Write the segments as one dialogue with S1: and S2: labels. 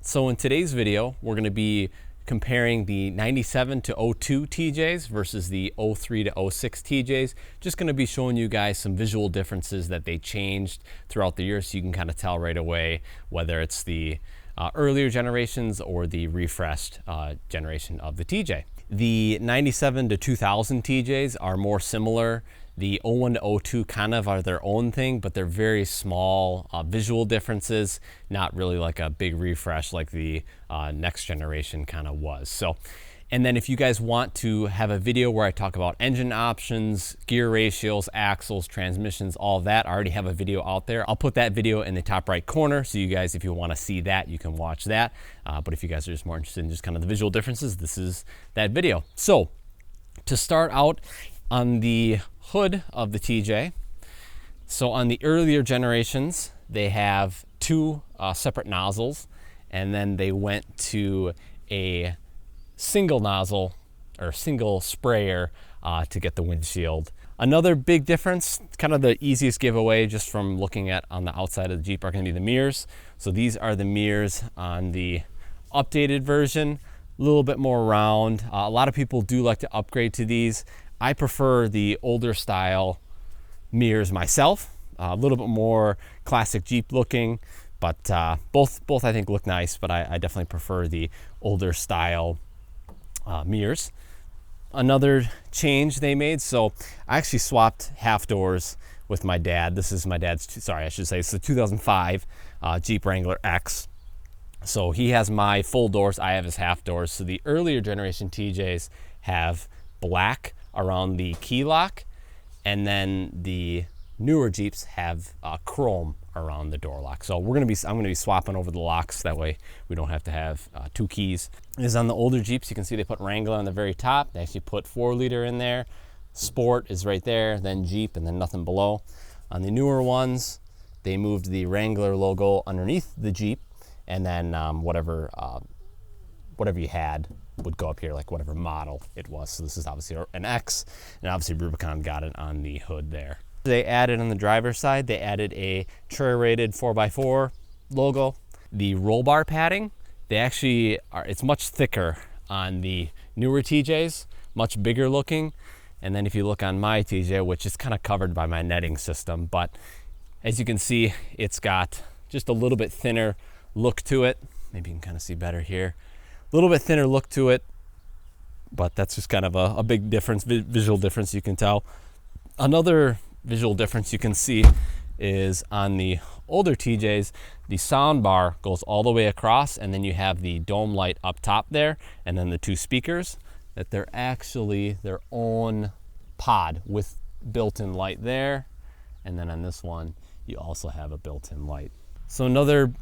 S1: So in today's video, we're going to be comparing the 97 to 02 TJs versus the 03 to 06 TJs. Just going to be showing you guys some visual differences that they changed throughout the year, so you can kind of tell right away whether it's the earlier generations or the refreshed generation of the TJ. The 97 to 2000 TJs are more similar. The 01 to 02 kind of are their own thing, but they're very small visual differences, not really like a big refresh like the next generation kind of was. So, and then if you guys want to have a video where I talk about engine options, gear ratios, axles, transmissions, all of that, I already have a video out there. I'll put that video in the top right corner, so you guys, if you want to see that, you can watch that. But if you guys are just more interested in just kind of the visual differences, this is that video. So to start out, on the hood of the TJ, so on the earlier generations, they have two separate nozzles, and then they went to a single nozzle or single sprayer to get the windshield. Another big difference, kind of the easiest giveaway just from looking at on the outside of the Jeep, are going to be the mirrors. So these are the mirrors on the updated version, a little bit more round. A lot of people do like to upgrade to these. I prefer the older style mirrors myself, a little bit more classic Jeep looking, but both I think look nice, but I definitely prefer the older style mirrors. Another change they made, so I actually swapped half doors with my dad. This is my dad's, sorry, I should say, it's the 2005 Jeep Wrangler X. So he has my full doors, I have his half doors. So the earlier generation TJs have black around the key lock, and then the newer Jeeps have chrome around the door lock. So I'm gonna be swapping over the locks, that way we don't have to have two keys. This is on the older Jeeps. You can see they put Wrangler on the very top. They actually put 4-liter in there. Sport is right there, then Jeep, and then nothing below. On the newer ones, they moved the Wrangler logo underneath the Jeep, and then whatever you had would go up here, like whatever model it was. So this is obviously an X, and obviously Rubicon got it on the hood there. They added on the driver's side, they added a Trail-rated 4x4 logo. The roll bar padding, they actually are, it's much thicker on the newer TJs, much bigger looking. And then if you look on my TJ, which is kind of covered by my netting system, but as you can see, it's got just a little bit thinner look to it. Maybe you can kind of see better here. A little bit thinner look to it, but that's just kind of a big difference, visual difference you can tell. Another visual difference you can see is on the older TJs, the soundbar goes all the way across, and then you have the dome light up top there, and then the two speakers, that they're actually their own pod with built-in light there. And then on this one, you also have a built-in light. So another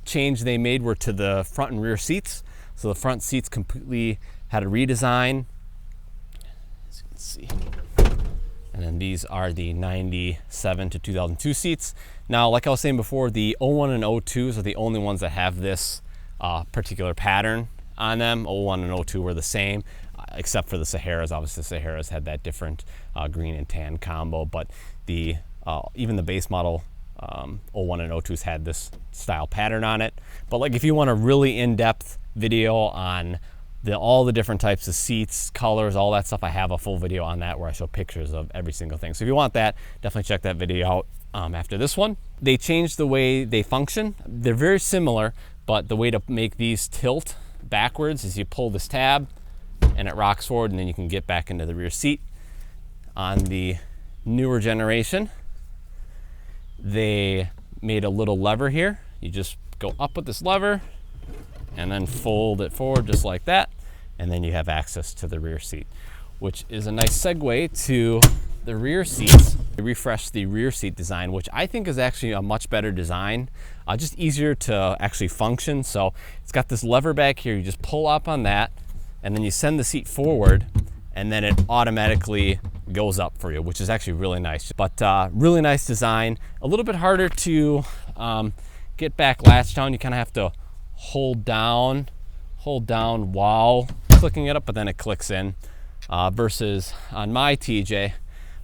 S1: change they made were to the front and rear seats. So the front seats completely had a redesign, as you can see. And then these are the 97 to 2002 seats. Now, like I was saying before, the 01 and 02s are the only ones that have this particular pattern on them. 01 and 02 were the same, except for the Saharas. Obviously, the Saharas had that different green and tan combo, but the even the base model 01 and 02s had this style pattern on it. But like if you want a really in-depth video on all the different types of seats, colors, all that stuff, I have a full video on that where I show pictures of every single thing. So if you want that, definitely check that video out after this one. They changed the way they function. They're very similar, but the way to make these tilt backwards is you pull this tab and it rocks forward, and then you can get back into the rear seat. On the newer generation, they made a little lever here. You just go up with this lever and then fold it forward just like that, and then you have access to the rear seat, which is a nice segue to the rear seats. They refreshed the rear seat design, which I think is actually a much better design, just easier to actually function. So it's got this lever back here. You just pull up on that, and then you send the seat forward, and then it automatically goes up for you, which is actually really nice. But really nice design. A little bit harder to get back latch down. You kind of have to hold down while clicking it up, but then it clicks in. Versus on my TJ,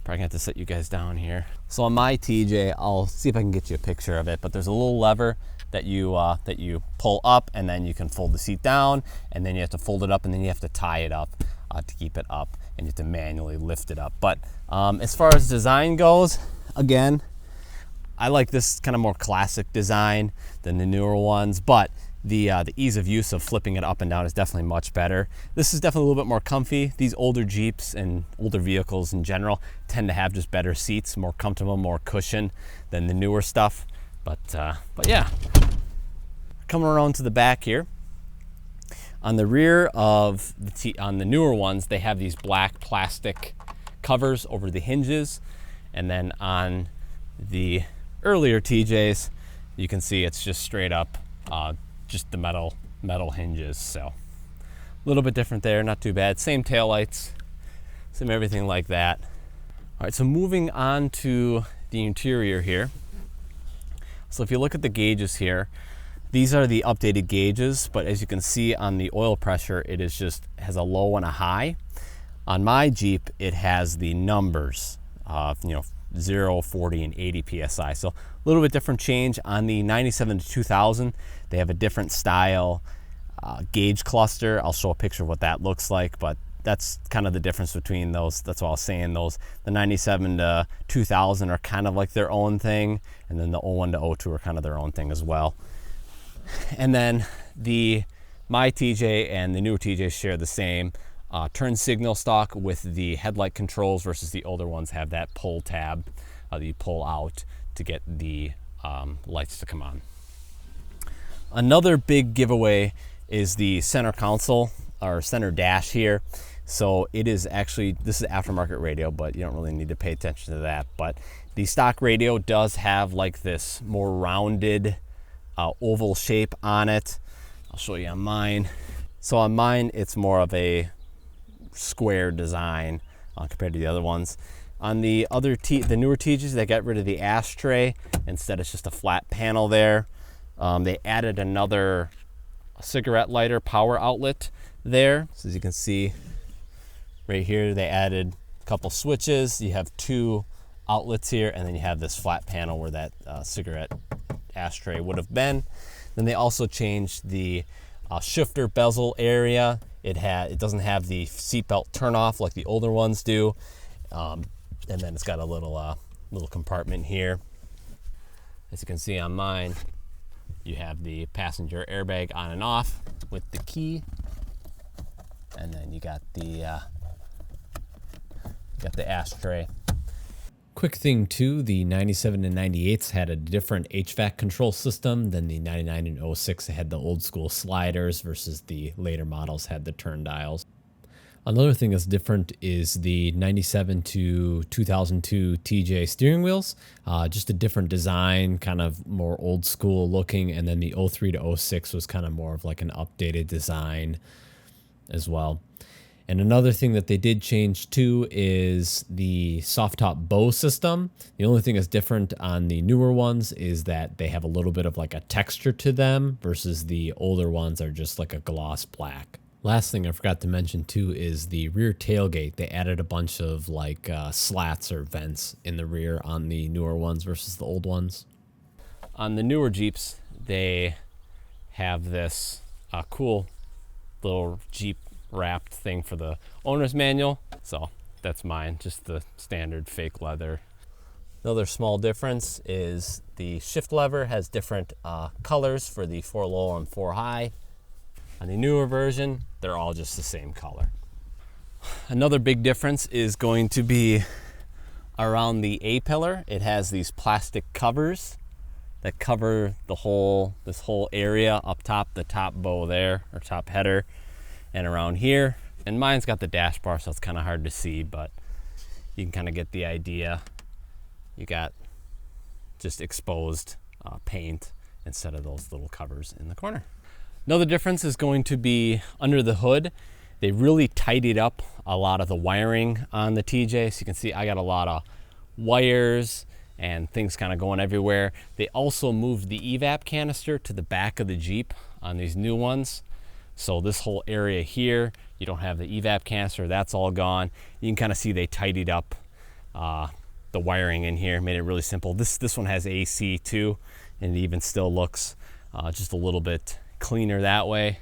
S1: probably gonna have to set you guys down here. So on my TJ, I'll see if I can get you a picture of it, but there's a little lever that you pull up, and then you can fold the seat down, and then you have to fold it up, and then you have to tie it up to keep it up, and you have to manually lift it up. But as far as design goes, again, I like this kind of more classic design than the newer ones, but the ease of use of flipping it up and down is definitely much better. This is definitely a little bit more comfy. These older Jeeps and older vehicles in general tend to have just better seats, more comfortable, more cushion than the newer stuff. But yeah, coming around to the back here. On the rear of on the newer ones, they have these black plastic covers over the hinges, and then on the earlier TJs, you can see it's just straight up just the metal hinges. So a little bit different there, not too bad. Same taillights, same everything like that. All right, so moving on to the interior here. So if you look at the gauges here, these are the updated gauges, but as you can see on the oil pressure, it is just has a low and a high. On my Jeep, it has the numbers, 0, 40, and 80 PSI. So a little bit different change. On the 97 to 2000, they have a different style gauge cluster. I'll show a picture of what that looks like, but that's kind of the difference between those. That's what I was saying. The 97 to 2000 are kind of like their own thing, and then the 01 to 02 are kind of their own thing as well. And then my TJ and the newer TJ share the same turn signal stock with the headlight controls, versus the older ones have that pull tab that you pull out to get the lights to come on. Another big giveaway is the center console or center dash here. So it is actually, this is aftermarket radio, but you don't really need to pay attention to that. But the stock radio does have like this more rounded oval shape on it. I'll show you on mine. So on mine, it's more of a square design compared to the other ones. On the the newer TJs, they got rid of the ashtray. Instead, it's just a flat panel there. They added another cigarette lighter power outlet there. So as you can see right here, they added a couple switches. You have 2 outlets here, and then you have this flat panel where that cigarette ashtray would have been. Then they also changed the shifter bezel area. It doesn't have the seatbelt turn off like the older ones do, and then it's got a little compartment here. As you can see on mine, you have the passenger airbag on and off with the key, and then you got the ashtray. Quick thing too, the 97 and 98s had a different HVAC control system than the 99 and 06. They had the old school sliders, versus the later models had the turn dials. Another thing that's different is the 97 to 2002 TJ steering wheels. Just a different design, kind of more old school looking, and then the 03 to 06 was kind of more of like an updated design as well. And another thing that they did change too is the soft top bow system. The only thing that's different on the newer ones is that they have a little bit of like a texture to them, versus the older ones are just like a gloss black. Last thing I forgot to mention too is the rear tailgate. They added a bunch of like slats or vents in the rear on the newer ones versus the old ones. On the newer Jeeps, they have this cool little Jeep wrapped thing for the owner's manual. So that's mine, just the standard fake leather. Another small difference is the shift lever has different colors for the 4 low and 4 high. On the newer version, they're all just the same color. Another big difference is going to be around the A-pillar. It has these plastic covers that cover this whole area up top, the top bow there, or top header, and around here. And mine's got the dash bar, so it's kind of hard to see, but you can kind of get the idea. You got just exposed paint instead of those little covers in the corner. Another difference is going to be under the hood. They really tidied up a lot of the wiring on the TJ. So you can see I got a lot of wires and things kind of going everywhere. They also moved the evap canister to the back of the Jeep on these new ones. So this whole area here, you don't have the evap canister, that's all gone. You can kind of see they tidied up the wiring in here, made it really simple. This one has AC too, and it even still looks just a little bit cleaner that way.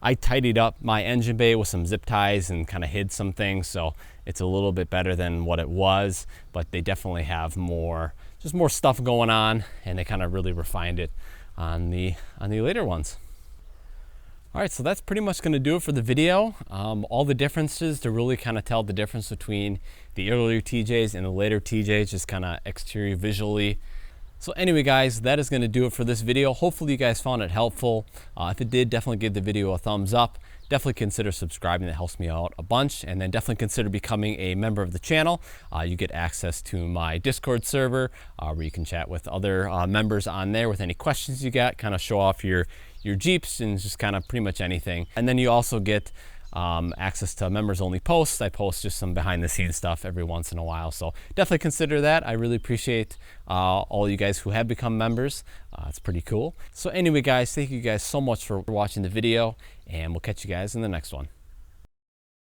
S1: I tidied up my engine bay with some zip ties and kind of hid some things, so it's a little bit better than what it was, but they definitely have more stuff going on, and they kind of really refined it on the later ones. All right, so that's pretty much going to do it for the video. All the differences to really kind of tell the difference between the earlier TJs and the later TJs, just kind of exterior visually. So anyway, guys, that is going to do it for this video. Hopefully you guys found it helpful. If it did, definitely give the video a thumbs up. Definitely consider subscribing. That helps me out a bunch. And then definitely consider becoming a member of the channel. You get access to my Discord server where you can chat with other members on there with any questions you got, kind of show off your Jeeps and just kind of pretty much anything. And then you also get access to members only posts. I post just some behind the scenes stuff every once in a while, so definitely consider that. I really appreciate all you guys who have become members. It's pretty cool. So anyway, guys, thank you guys so much for watching the video, and we'll catch you guys in the next one.